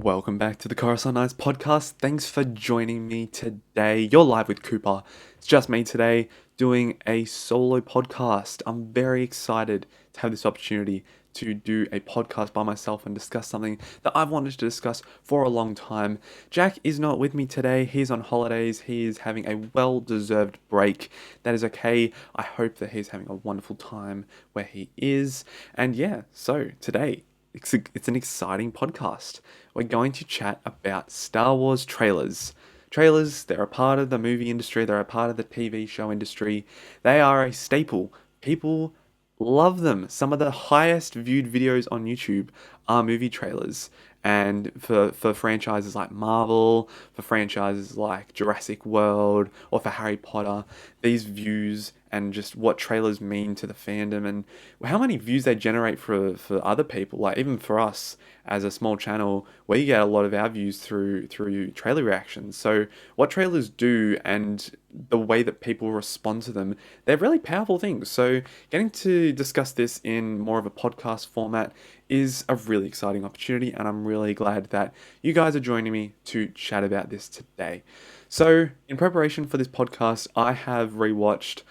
Welcome back to the Coruscant Nights podcast. Thanks for joining me today. You're live with Cooper. It's just me today doing a solo podcast. I'm very excited to have this opportunity to do a podcast by myself and discuss something that I've wanted to discuss for a long time. Jack is not with me today. He's on holidays. He is having a well-deserved break. That is okay. I hope that he's having a wonderful time where he is. And yeah, so today, it's an exciting podcast. We're going to chat about Star Wars trailers. Trailers, they're a part of the movie industry, they're a part of the TV show industry. They are a staple. People love them. Some of the highest viewed videos on YouTube are movie trailers. And for franchises like Marvel, for franchises like Jurassic World, or for Harry Potter, these views and just what trailers mean to the fandom and how many views they generate for other people, like even for us as a small channel, we get a lot of our views through trailer reactions. So what trailers do and the way that people respond to them, they're really powerful things. So getting to discuss this in more of a podcast format is a really exciting opportunity, and I'm really glad that you guys are joining me to chat about this today. So in preparation for this podcast, I have rewatched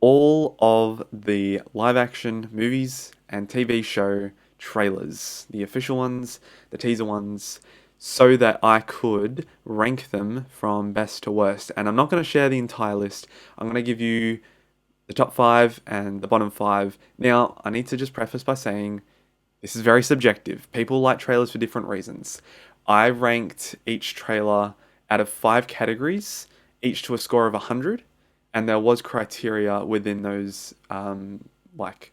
all of the live action movies and TV show trailers, the official ones, the teaser ones, so that I could rank them from best to worst. And I'm not going to share the entire list. I'm going to give you the top 5 and the bottom 5. Now, I need to just preface by saying this is very subjective. People like trailers for different reasons. I ranked each trailer out of 5 categories, each to a score of 100. And there was criteria within those, like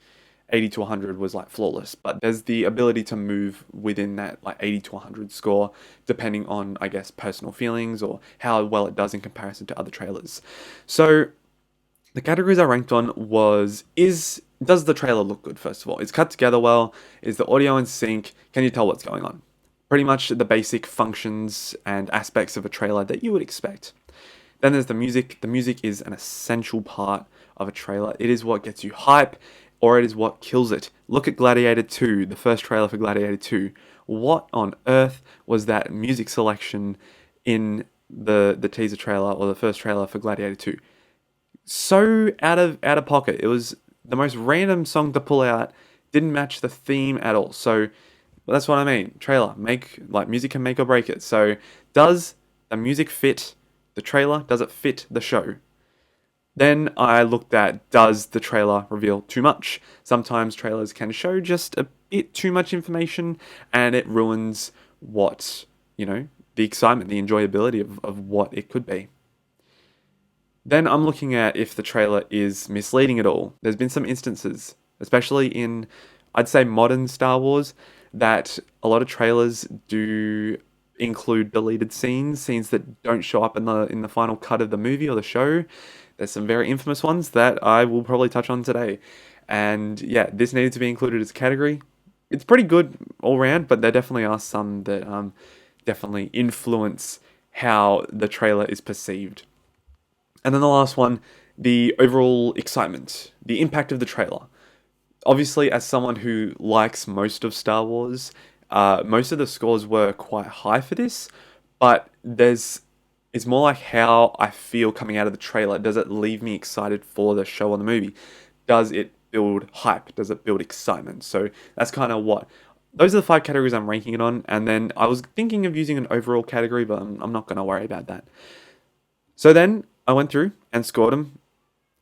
80 to 100 was like flawless, but there's the ability to move within that like 80 to 100 score, depending on, I guess, personal feelings or how well it does in comparison to other trailers. So the categories I ranked on does the trailer look good, first of all? It's cut together well? Is the audio in sync? Can you tell what's going on? Pretty much the basic functions and aspects of a trailer that you would expect. Then there's the music. The music is an essential part of a trailer. It is what gets you hype, or it is what kills it. Look at Gladiator 2, the first trailer for Gladiator 2. What on earth was that music selection in the teaser trailer or the first trailer for Gladiator 2? So out of pocket. It was the most random song to pull out. Didn't match the theme at all. So that's what I mean. Trailer, music can make or break it. So does the music fit the trailer? Does it fit the show? Then I looked at, does the trailer reveal too much? Sometimes trailers can show just a bit too much information and it ruins the excitement, the enjoyability of what it could be. Then I'm looking at if the trailer is misleading at all. There's been some instances, especially in, I'd say, modern Star Wars, that a lot of trailers do include deleted scenes that don't show up in the final cut of the movie or the show. There's some very infamous ones that I will probably touch on today. And yeah, this needed to be included as a category. It's pretty good all around, but there definitely are some that definitely influence how the trailer is perceived. And then the last one, the overall excitement, the impact of the trailer. Obviously, as someone who likes most of Star Wars, most of the scores were quite high for this, but it's more like how I feel coming out of the trailer. Does it leave me excited for the show or the movie? Does it build hype? Does it build excitement? So that's kind of those are the 5 categories I'm ranking it on. And then I was thinking of using an overall category, but I'm not going to worry about that. So then I went through and scored them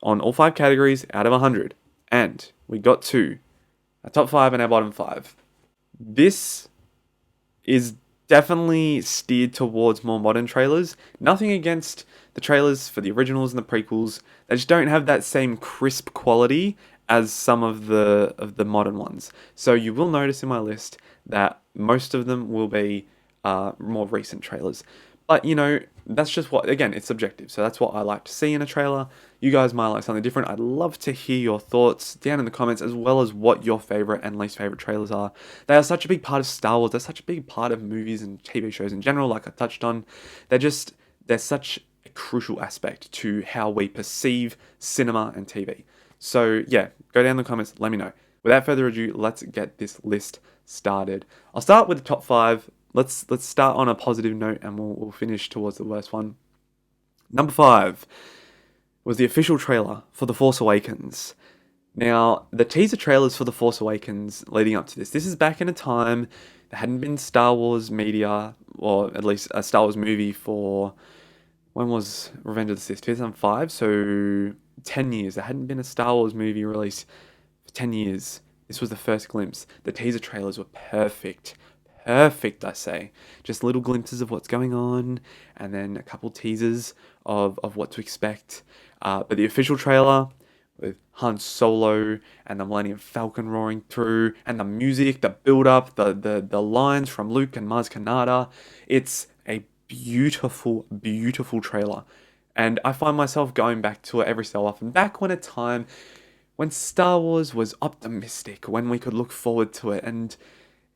on all 5 categories out of 100. And we got to our top 5 and our bottom 5. This is definitely steered towards more modern trailers. Nothing against the trailers for the originals and the prequels. They just don't have that same crisp quality as some of the modern ones. So you will notice in my list that most of them will be more recent trailers. But, that's just it's subjective. So that's what I like to see in a trailer. You guys might like something different. I'd love to hear your thoughts down in the comments, as well as what your favorite and least favorite trailers are. They are such a big part of Star Wars. They're such a big part of movies and TV shows in general, like I touched on. They're such a crucial aspect to how we perceive cinema and TV. So yeah, go down in the comments, let me know. Without further ado, let's get this list started. I'll start with the top 5 let's start on a positive note, and we'll finish towards the worst one. Number 5 was the official trailer for The Force Awakens. Now, the teaser trailers for The Force Awakens leading up to this is back in a time there hadn't been Star Wars media, or at least a Star Wars movie for, when was Revenge of the Sith? 2005, so 10 years. There hadn't been a Star Wars movie released for 10 years. This was the first glimpse. The teaser trailers were perfect. Perfect, I say. Just little glimpses of what's going on, and then a couple teasers of what to expect. But the official trailer with Han Solo and the Millennium Falcon roaring through, and the music, the build-up, the lines from Luke and Maz Kanata. It's a beautiful, beautiful trailer. And I find myself going back to it every so often. Back when a time when Star Wars was optimistic, when we could look forward to it. And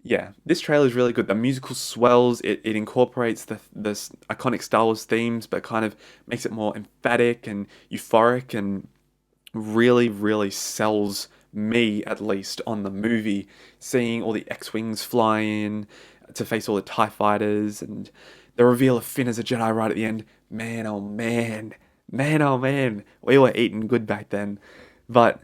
yeah, this trailer is really good. The musical swells, it incorporates the iconic Star Wars themes, but kind of makes it more emphatic and euphoric, and really, really sells me, at least, on the movie. Seeing all the X-Wings fly in to face all the TIE fighters, and the reveal of Finn as a Jedi right at the end. Man, oh man. Man, oh man. We were eating good back then. But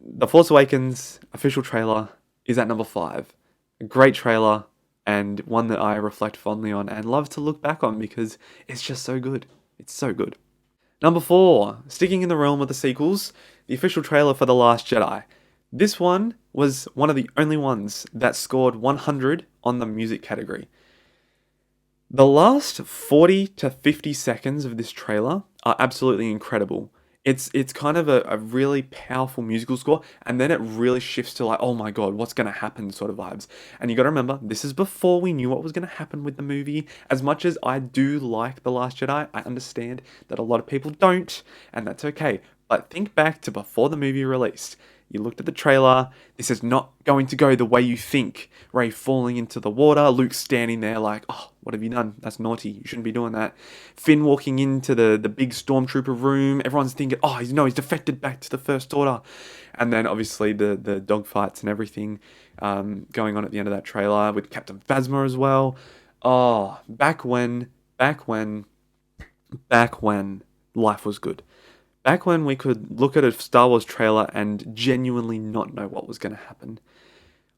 The Force Awakens official trailer is at number 5. A great trailer, and one that I reflect fondly on and love to look back on because it's just so good. It's so good. Number 4, sticking in the realm of the sequels, the official trailer for The Last Jedi. This one was one of the only ones that scored 100 on the music category. The last 40 to 50 seconds of this trailer are absolutely incredible. It's kind of a really powerful musical score, and then it really shifts to like, oh my god, what's going to happen sort of vibes. And you got to remember, this is before we knew what was going to happen with the movie. As much as I do like The Last Jedi, I understand that a lot of people don't, and that's okay. But think back to before the movie released. You looked at the trailer, this is not going to go the way you think. Rey falling into the water, Luke standing there like, oh, what have you done? That's naughty, you shouldn't be doing that. Finn walking into the big stormtrooper room, everyone's thinking, oh, he's defected back to the First Order. And then obviously the dogfights and everything going on at the end of that trailer with Captain Phasma as well. Oh, back when life was good. Back when we could look at a Star Wars trailer and genuinely not know what was going to happen.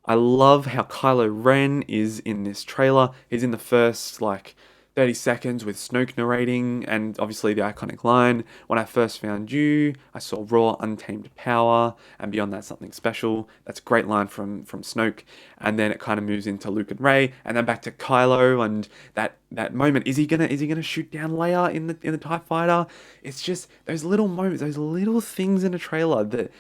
I love how Kylo Ren is in this trailer. He's in the first, 30 seconds with Snoke narrating, and obviously the iconic line, "When I first found you, I saw raw, untamed power, and beyond that, something special." That's a great line from Snoke. And then it kind of moves into Luke and Rey, and then back to Kylo, and that moment. Is he gonna shoot down Leia in the TIE fighter? It's just those little moments, those little things in a trailer that,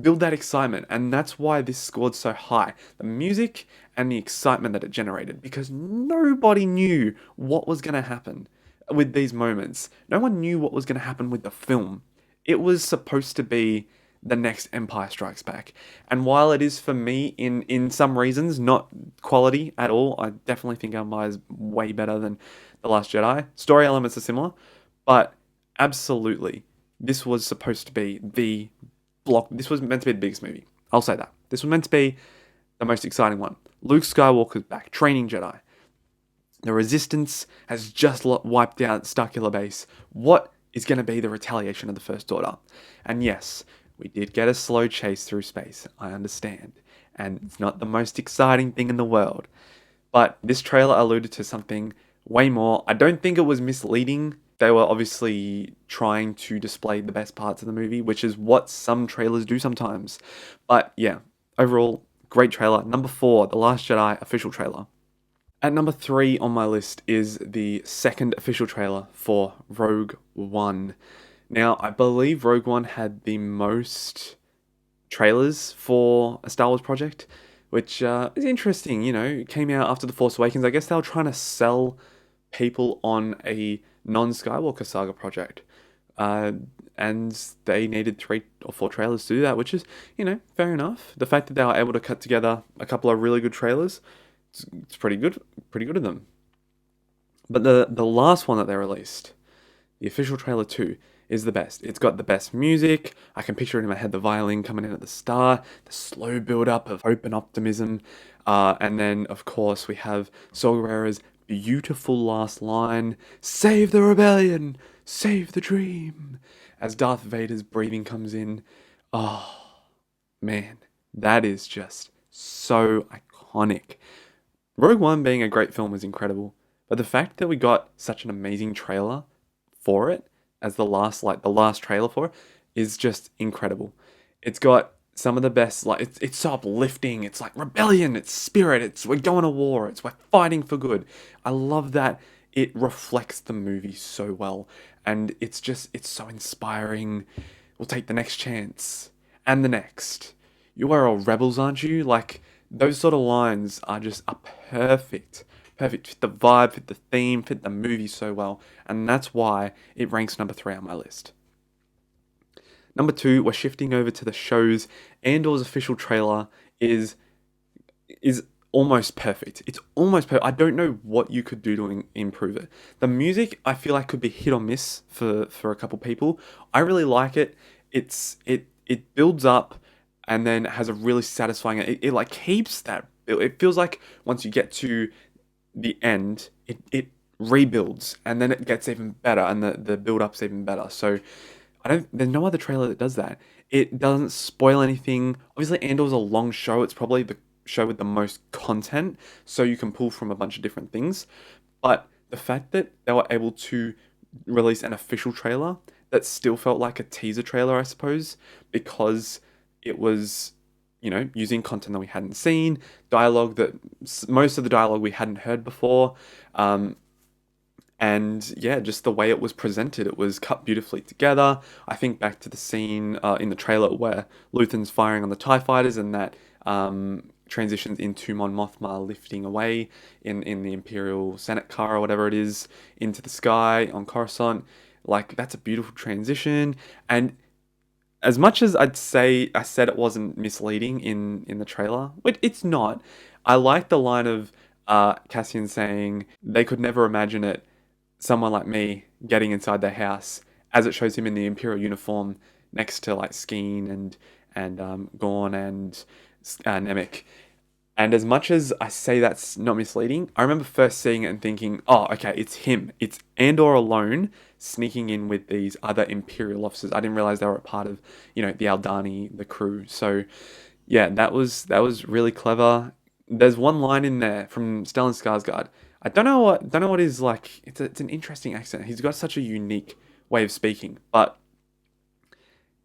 build that excitement. And that's why this scored so high. The music and the excitement that it generated, because nobody knew what was going to happen with these moments. No one knew what was going to happen with the film. It was supposed to be the next Empire Strikes Back. And while it is for me, in some reasons, not quality at all, I definitely think Empire is way better than The Last Jedi. Story elements are similar, but absolutely, this was supposed to be this was meant to be the biggest movie. I'll say that. This was meant to be the most exciting one. Luke Skywalker's back, training Jedi. The Resistance has just wiped out Starkiller Base. What is going to be the retaliation of the First Order? And yes, we did get a slow chase through space, I understand. And it's not the most exciting thing in the world. But this trailer alluded to something way more. I don't think it was misleading. They were obviously trying to display the best parts of the movie, which is what some trailers do sometimes. But yeah, overall, great trailer. Number 4, The Last Jedi official trailer. At number 3 on my list is the second official trailer for Rogue One. Now, I believe Rogue One had the most trailers for a Star Wars project, which is interesting. It came out after The Force Awakens. I guess they were trying to sell people on a non-Skywalker saga project. And they needed 3 or 4 trailers to do that, which is, fair enough. The fact that they were able to cut together a couple of really good trailers, it's pretty good of them. But the last one that they released, the official trailer 2, is the best. It's got the best music. I can picture it in my head, the violin coming in at the start, the slow build-up of hope and optimism. And then, of course, we have Saw Gerrera's beautiful last line, "Save the rebellion! Save the dream!" As Darth Vader's breathing comes in. Oh, man, that is just so iconic. Rogue One being a great film was incredible, but the fact that we got such an amazing trailer for it as the last trailer for it is just incredible. It's got some of the best, like it's so uplifting. It's like rebellion, it's spirit, it's we're going to war, it's we're fighting for good. I love that it reflects the movie so well, and it's so inspiring. We'll take the next chance and the next. You are all rebels, aren't you? Like those sort of lines are perfect. Perfect, fit the vibe, fit the theme, fit the movie so well, and that's why it ranks number 3 on my list. Number 2, we're shifting over to the shows. Andor's official trailer is almost perfect. It's almost perfect. I don't know what you could do to improve it. The music, I feel like could be hit or miss for a couple people. I really like it. It builds up and then has a really satisfying. It like keeps that. It feels like once you get to the end, it rebuilds and then it gets even better and the build up's even better. So there's no other trailer that does that. It doesn't spoil anything. Obviously, Andor's a long show. It's probably the show with the most content, so you can pull from a bunch of different things. But the fact that they were able to release an official trailer that still felt like a teaser trailer, I suppose, because it was, using content that we hadn't seen, dialogue that most of the dialogue we hadn't heard before, and yeah, just the way it was presented, it was cut beautifully together. I think back to the scene in the trailer where Luthen's firing on the TIE fighters and that transitions into Mon Mothma lifting away in the Imperial Senate car or whatever it is into the sky on Coruscant. Like, that's a beautiful transition. And as much as I said it wasn't misleading in the trailer, it's not. I like the line of Cassian saying they could never imagine it, someone like me getting inside their house, as it shows him in the Imperial uniform next to like Skeen and Gorn and Nemec. And as much as I say that's not misleading, I remember first seeing it and thinking, oh, okay, it's him. It's Andor alone sneaking in with these other Imperial officers. I didn't realize they were a part of, the Aldani, the crew. So yeah, that was really clever. There's one line in there from Stellan Skarsgård. I don't know what is like. It's an interesting accent. He's got such a unique way of speaking. But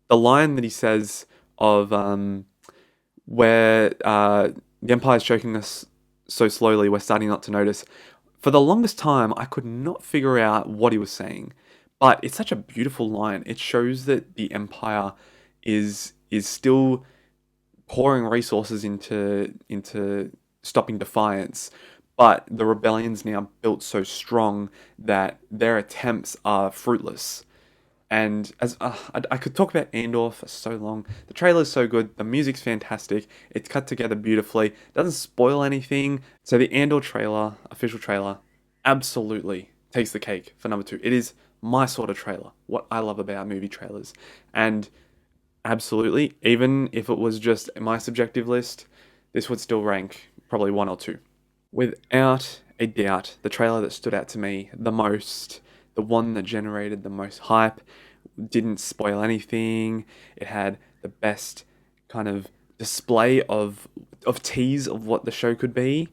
the line that he says of where the Empire's choking us so slowly, we're starting not to notice. For the longest time, I could not figure out what he was saying. But it's such a beautiful line. It shows that the Empire is still pouring resources into stopping Defiance, but the rebellion's now built so strong that their attempts are fruitless. And as I could talk about Andor for so long, the trailer's so good, the music's fantastic, it's cut together beautifully, doesn't spoil anything. So the Andor trailer, official trailer, absolutely takes the cake for number 2. It is my sort of trailer, what I love about movie trailers. And absolutely, even if it was just my subjective list, this would still rank probably 1 or 2. Without a doubt, the trailer that stood out to me the most, the one that generated the most hype, didn't spoil anything. It had the best kind of display of tease of what the show could be.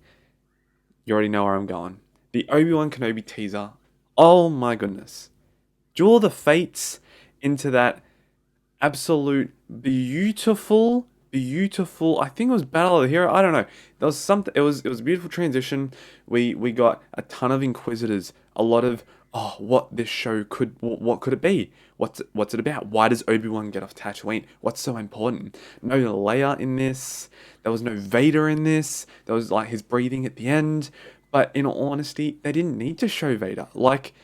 You already know where I'm going. The Obi-Wan teaser. Oh my goodness. Duel of the Fates into that absolute beautiful, I think it was Battle of the Hero. I don't know. There was something. It was a beautiful transition. We got a ton of Inquisitors. A lot of what this show what could it be? What's it about? Why does Obi-Wan get off Tatooine? What's so important? No Leia in this. There was no Vader in this. There was like his breathing at the end. But in all honesty, they didn't need to show Vader. Like,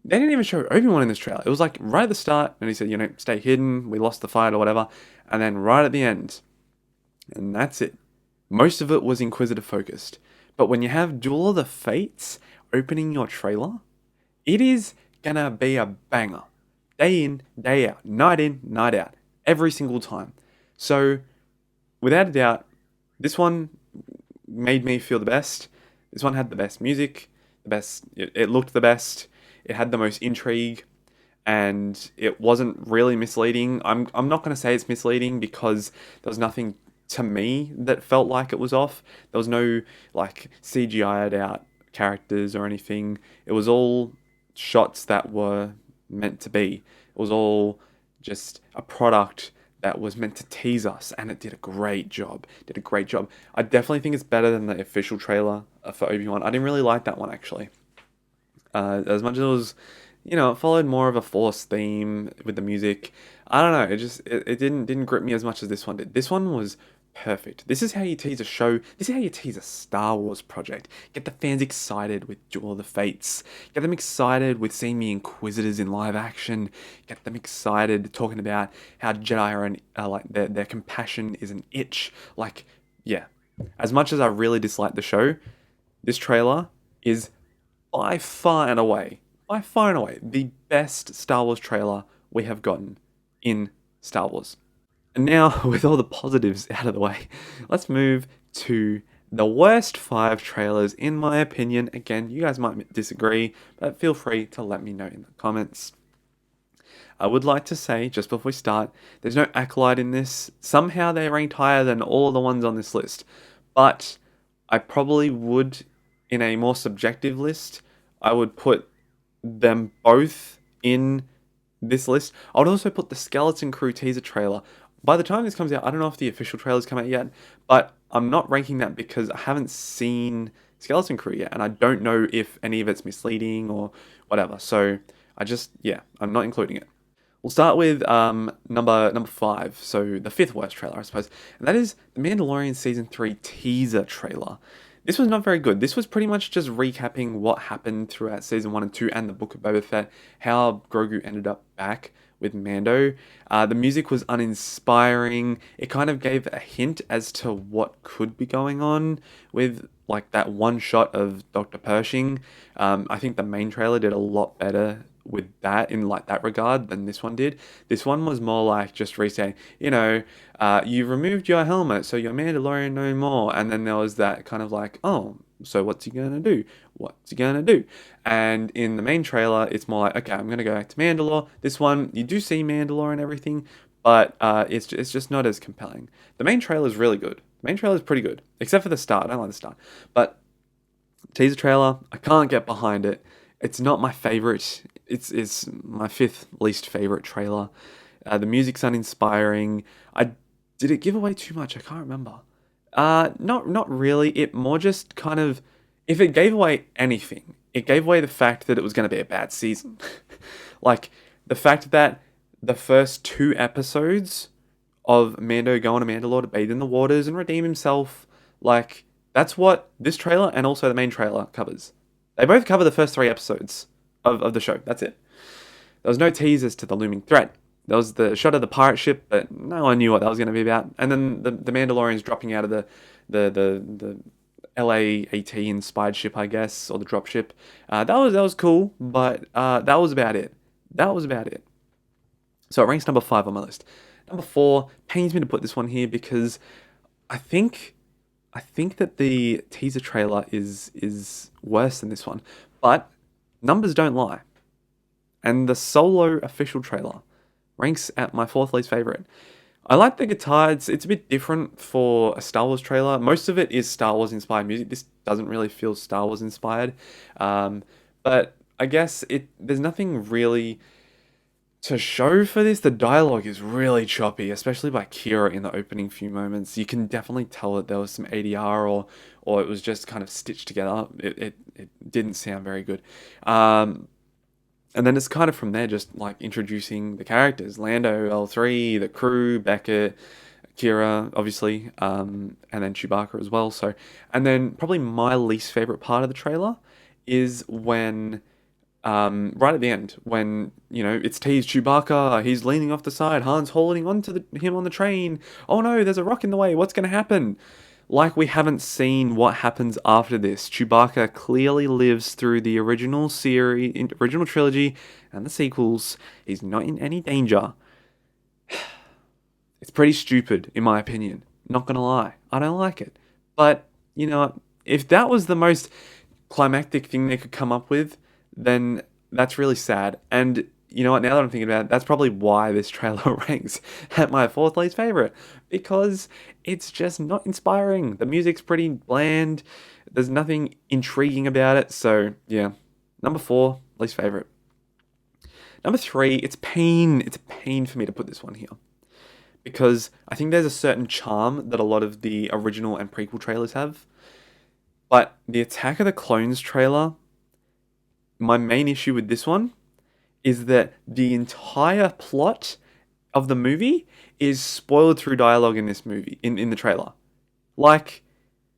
they didn't even show Obi-Wan in this trailer. It was like right at the start, and he said, stay hidden. We lost the fight or whatever. And then right at the end. And that's it. Most of it was Inquisitor focused. But when you have Duel of the Fates opening your trailer, it is gonna be a banger. Day in, day out. Night in, night out. Every single time. So, without a doubt, this one made me feel the best. This one had the best music, the best. It looked the best. It had the most intrigue, and it wasn't really misleading. I'm not going to say it's misleading because there was nothing to me that felt like it was off. There was no like CGI'd out characters or anything. It was all shots that were meant to be. It was all just a product that was meant to tease us, and it did a great job. Did a great job. I definitely think it's better than the official trailer for Obi-Wan. I didn't really like that one actually. As much as it was, it followed more of a Force theme with the music. I don't know. It didn't grip me as much as this one did. This one was perfect. This is how you tease a show. This is how you tease a Star Wars project. Get the fans excited with Duel of the Fates. Get them excited with seeing the Inquisitors in live action. Get them excited talking about how Jedi like their compassion is an itch. Like, yeah. As much as I really dislike the show, this trailer is by far and away, the best Star Wars trailer we have gotten in Star Wars. And now, with all the positives out of the way, let's move to the worst 5 trailers, in my opinion. Again, you guys might disagree, but feel free to let me know in the comments. I would like to say, just before we start, there's no Acolyte in this. Somehow they're ranked higher than all the ones on this list. But I probably would, in a more subjective list, I would put them both in this list. I would also put the Skeleton Crew teaser trailer. By the time this comes out, I don't know if the official trailer's come out yet, but I'm not ranking that because I haven't seen Skeleton Crew yet, and I don't know if any of it's misleading or whatever. So I'm not including it. We'll start with number 5, so the 5th worst trailer, I suppose, and that is The Mandalorian Season 3 teaser trailer. This was not very good. This was pretty much just recapping what happened throughout Season 1 and 2 and the Book of Boba Fett, how Grogu ended up back with Mando. The music was uninspiring. It kind of gave a hint as to what could be going on with like that one shot of Dr. Pershing. I think the main trailer did a lot better with that in like that regard than this one did. This one was more like just saying, you removed your helmet, so you're Mandalorian no more. And then there was that kind of like, oh, so what's he gonna do? What's he gonna do? And in the main trailer, it's more like, okay, I'm gonna go back to Mandalore. This one, you do see Mandalore and everything, but it's just not as compelling. The main trailer is really good. The main trailer is pretty good, except for the start. I don't like the start, but teaser trailer, I can't get behind it. It's not my favorite. It's my 5th least favorite trailer. The music's uninspiring. Did it give away too much? I can't remember. Not really. It more just kind of, if it gave away anything, it gave away the fact that it was going to be a bad season. Like the fact that the first 2 episodes of Mando going to Mandalore to bathe in the waters and redeem himself, like that's what this trailer and also the main trailer covers. They both cover the first 3 episodes of the show. That's it. There was no teasers to the looming threat. There was the shot of the pirate ship, but no one knew what that was going to be about. And then the Mandalorians dropping out of the LA-AT inspired ship, I guess, or the drop ship. That was cool, but that was about it. That was about it. So it ranks number 5 on my list. Number 4 pains me to put this one here because I think that the teaser trailer is worse than this one, but numbers don't lie. And the Solo official trailer ranks at my 4th least favorite. I like the guitar. It's a bit different for a Star Wars trailer. Most of it is Star Wars inspired music. This doesn't really feel Star Wars inspired. But I guess there's nothing really to show for this. The dialogue is really choppy, especially by Kira in the opening few moments. You can definitely tell that there was some ADR or it was just kind of stitched together. It didn't sound very good. And then it's kind of from there just like introducing the characters. Lando, L3, the crew, Beckett, Kira, obviously, and then Chewbacca as well. So, and then probably my least favorite part of the trailer is when right at the end, when, it's teased Chewbacca, he's leaning off the side, Han's holding on to him on the train. Oh no, there's a rock in the way. What's going to happen? Like we haven't seen what happens after this. Chewbacca clearly lives through the original trilogy, and the sequels. He's not in any danger. It's pretty stupid, in my opinion. Not gonna lie. I don't like it. But, you know what? If that was the most climactic thing they could come up with, then that's really sad. And you know what? Now that I'm thinking about it, that's probably why this trailer ranks at my fourth least favorite, because it's just not inspiring. The music's pretty bland. There's nothing intriguing about it. So yeah, number four, least favorite. Number three, it's pain. It's a pain for me to put this one here because I think there's a certain charm that a lot of the original and prequel trailers have. But the Attack of the Clones trailer, my main issue with this one is that the entire plot of the movie is spoiled through dialogue in this movie, in the trailer. Like,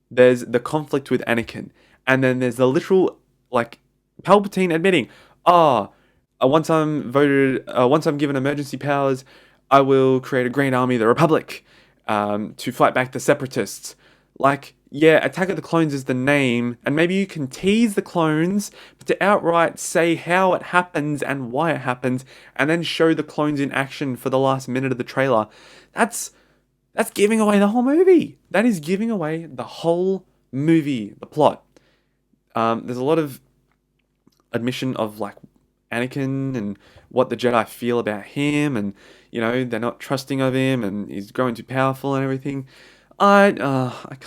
there's the conflict with Anakin, and then there's the literal, like, Palpatine admitting, once I'm given emergency powers, I will create a grand army of the Republic to fight back the Separatists. Like, yeah, Attack of the Clones is the name, and maybe you can tease the clones, but to outright say how it happens and why it happens, and then show the clones in action for the last minute of the trailer, that's giving away the whole movie. That is giving away the whole movie, the plot. There's a lot of admission of, like, Anakin and what the Jedi feel about him, and, you know, they're not trusting of him, and he's growing too powerful and everything. I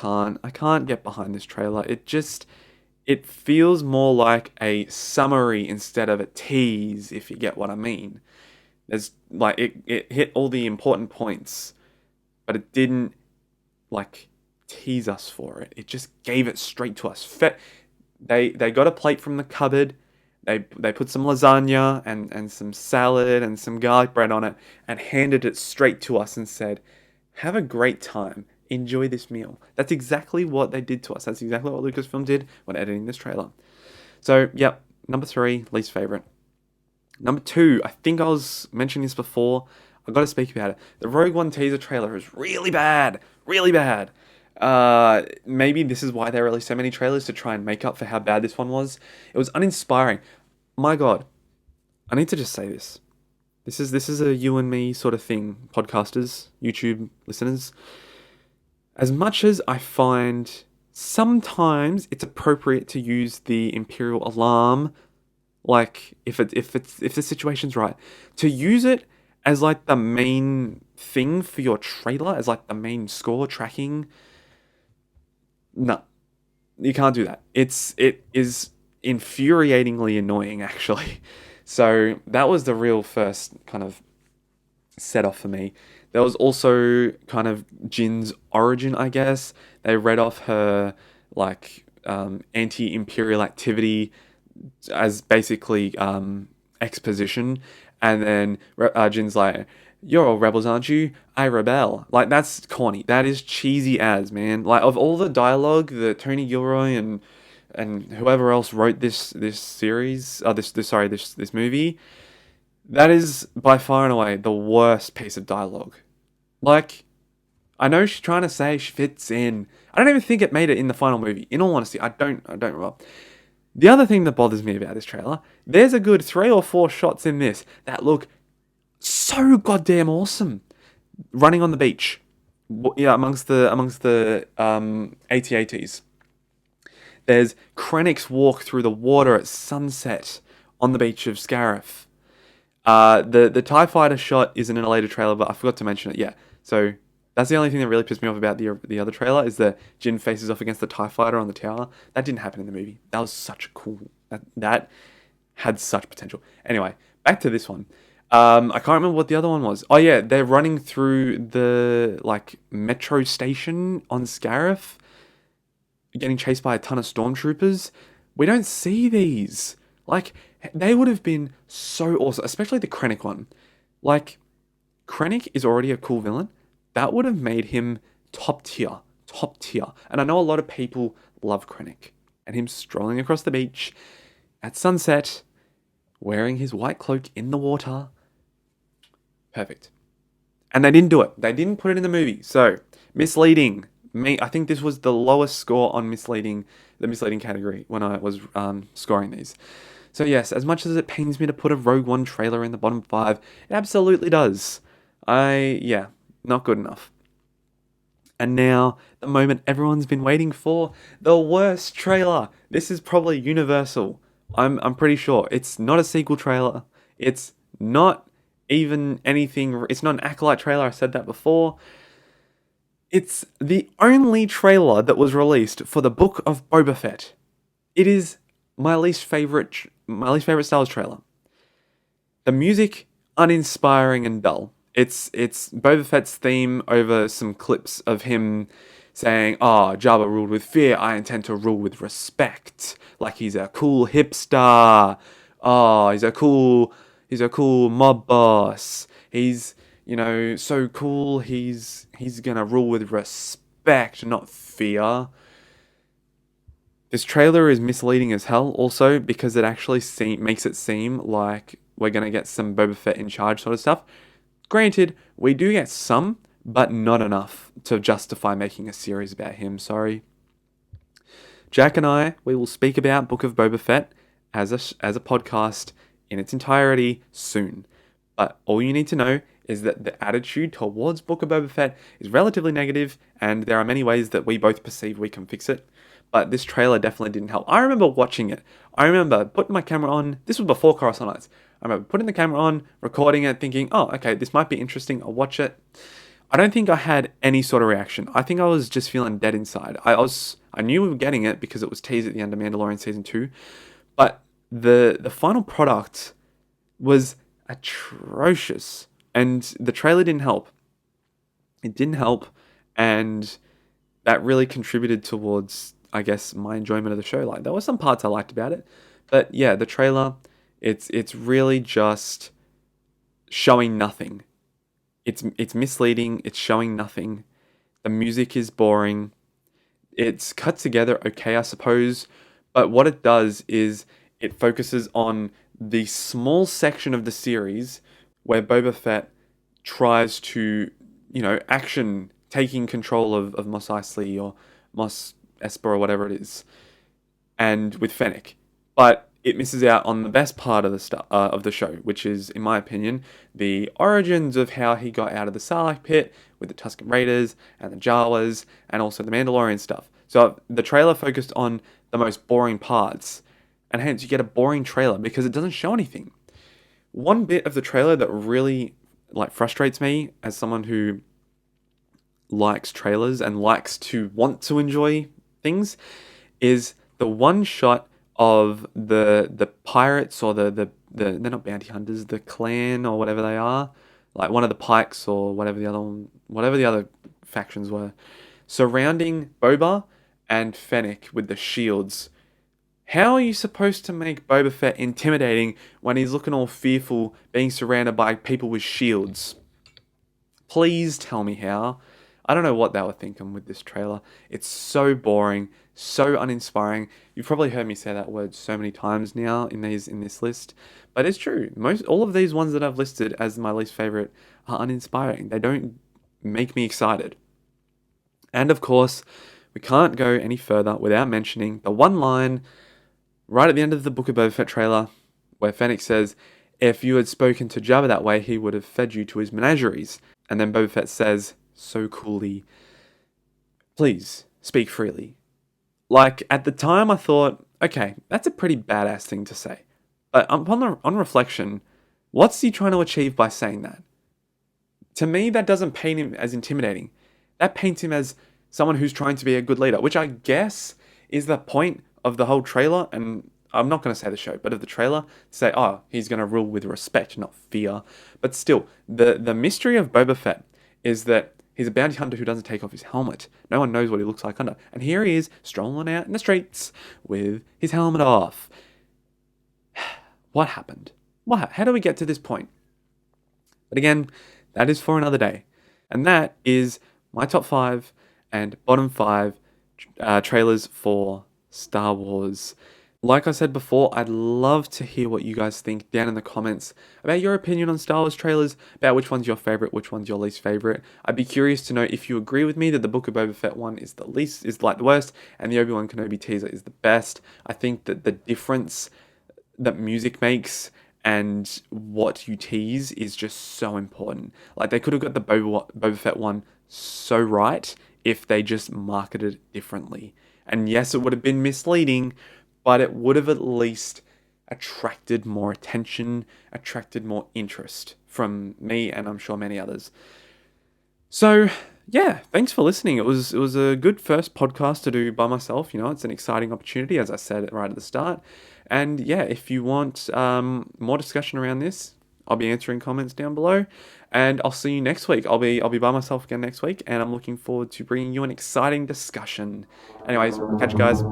can't get behind this trailer. It feels more like a summary instead of a tease, if you get what I mean. There's, like, it hit all the important points, but it didn't, like, tease us for it. It just gave it straight to us. They got a plate from the cupboard. They put some lasagna and some salad and some garlic bread on it and handed it straight to us and said, "Have a great time. Enjoy this meal." That's exactly what they did to us. That's exactly what Lucasfilm did when editing this trailer. So, yep, number three, least favorite. Number two, I think I was mentioning this before. I've got to speak about it. The Rogue One teaser trailer is really bad. Really bad. Maybe this is why they released so many trailers, to try and make up for how bad this one was. It was uninspiring. My God, I need to just say this. This is a you and me sort of thing, podcasters, YouTube listeners. As much as I find sometimes it's appropriate to use the Imperial alarm, like if the situation's right, to use it as, like, the main thing for your trailer, as, like, the main score tracking. No, you can't do that. It is infuriatingly annoying, actually. So that was the real first kind of set off for me. There was also kind of Jin's origin, I guess. They read off her, like, anti-imperial activity as basically exposition, and then Jin's like, "You're all rebels, aren't you? I rebel." Like, that's corny. That is cheesy as, man. Like, of all the dialogue that Tony Gilroy and whoever else wrote this series, this movie, that is by far and away the worst piece of dialogue. Like, I know she's trying to say she fits in. I don't even think it made it in the final movie. In all honesty, I don't. Well, the other thing that bothers me about this trailer, there's a good 3 or 4 shots in this that look so goddamn awesome. Running on the beach, yeah, amongst the AT-ATs. There's Krennic's walk through the water at sunset on the beach of Scarif. The TIE fighter shot isn't in a later trailer, but I forgot to mention it. Yeah, so that's the only thing that really pissed me off about the other trailer, is that Jin faces off against the TIE fighter on the tower. That didn't happen in the movie. That was such a cool. That had such potential. Anyway, back to this one. I can't remember what the other one was. Oh yeah, they're running through the, like, metro station on Scarif, getting chased by a ton of stormtroopers. We don't see these. Like, they would have been so awesome, especially the Krennic one. Like, Krennic is already a cool villain. That would have made him top tier. And I know a lot of people love Krennic, and him strolling across the beach at sunset, wearing his white cloak in the water. Perfect. And they didn't do it. They didn't put it in the movie. So, misleading. I think this was the lowest score on the misleading category when I was scoring these. So yes, as much as it pains me to put a Rogue One trailer in the bottom 5, it absolutely does. Not good enough. And now, the moment everyone's been waiting for, the worst trailer. This is probably universal. I'm pretty sure. It's not a sequel trailer. It's not even anything. It's not an Acolyte trailer. I said that before. It's the only trailer that was released for the Book of Boba Fett. It is my least favorite Star Wars trailer. The music, uninspiring and dull. It's Boba Fett's theme over some clips of him saying, "Oh, Jabba ruled with fear. I intend to rule with respect." Like he's a cool hipster. Oh, he's a cool mob boss. He's so cool. He's gonna rule with respect, not fear. This trailer is misleading as hell also because it actually makes it seem like we're going to get some Boba Fett in charge sort of stuff. Granted, we do get some, but not enough to justify making a series about him, sorry. Jack and I, we will speak about Book of Boba Fett as a podcast in its entirety soon. But all you need to know is that the attitude towards Book of Boba Fett is relatively negative, and there are many ways that we both perceive we can fix it. But this trailer definitely didn't help. I remember watching it. I remember putting my camera on. This was before Coruscant Nights. I remember putting the camera on, recording it, thinking, oh, okay, this might be interesting. I'll watch it. I don't think I had any sort of reaction. I think I was just feeling dead inside. I knew we were getting it because it was teased at the end of Mandalorian Season 2. But the final product was atrocious. And the trailer didn't help. It didn't help. And that really contributed towards, I guess, my enjoyment of the show. Like, there were some parts I liked about it. But yeah, the trailer, it's really just showing nothing. It's misleading. It's showing nothing. The music is boring. It's cut together okay, I suppose. But what it does is it focuses on the small section of the series where Boba Fett tries to, action, taking control of Mos Eisley or Mos Espa or whatever it is, and with Fennec. But it misses out on the best part of the show, which is, in my opinion, the origins of how he got out of the Sarlacc pit with the Tusken Raiders and the Jawas and also the Mandalorian stuff. So the trailer focused on the most boring parts, and hence you get a boring trailer because it doesn't show anything. One bit of the trailer that really frustrates me as someone who likes trailers and likes to want to enjoy things is the one shot of the pirates or the they're not bounty hunters, the clan or whatever they are, like one of the Pikes or whatever the other factions were, surrounding Boba and Fennec with the shields. How are you supposed to make Boba Fett intimidating when he's looking all fearful being surrounded by people with shields? Please tell me how. I don't know what they were thinking with this trailer. It's so boring, so uninspiring. You've probably heard me say that word so many times now in this list, but it's true. All of these ones that I've listed as my least favorite are uninspiring. They don't make me excited. And of course, we can't go any further without mentioning the one line right at the end of the Book of Boba Fett trailer where Fennec says, "If you had spoken to Jabba that way, he would have fed you to his menageries." And then Boba Fett says, so coolly, "Please, speak freely." Like, at the time I thought, okay, that's a pretty badass thing to say. But on reflection, what's he trying to achieve by saying that? To me, that doesn't paint him as intimidating. That paints him as someone who's trying to be a good leader, which I guess is the point of the whole trailer, and I'm not going to say the show, but of the trailer, to say, oh, he's going to rule with respect, not fear. But still, the mystery of Boba Fett is that he's a bounty hunter who doesn't take off his helmet. No one knows what he looks like under. And here he is, strolling out in the streets with his helmet off. What happened? How do we get to this point? But again, that is for another day. And that is my top 5 and bottom 5 trailers for Star Wars. Like I said before, I'd love to hear what you guys think down in the comments about your opinion on Star Wars trailers, about which one's your favorite, which one's your least favorite. I'd be curious to know if you agree with me that the Book of Boba Fett one is the worst, and the Obi-Wan Kenobi teaser is the best. I think that the difference that music makes and what you tease is just so important. Like, they could have got the Boba Fett one so right if they just marketed it differently. And yes, it would have been misleading, but it would have at least attracted more attention, attracted more interest from me, and I'm sure many others. So yeah, thanks for listening. It was a good first podcast to do by myself. It's an exciting opportunity, as I said right at the start. And yeah, if you want more discussion around this, I'll be answering comments down below, and I'll see you next week. I'll be by myself again next week, and I'm looking forward to bringing you an exciting discussion. Anyways, catch you guys.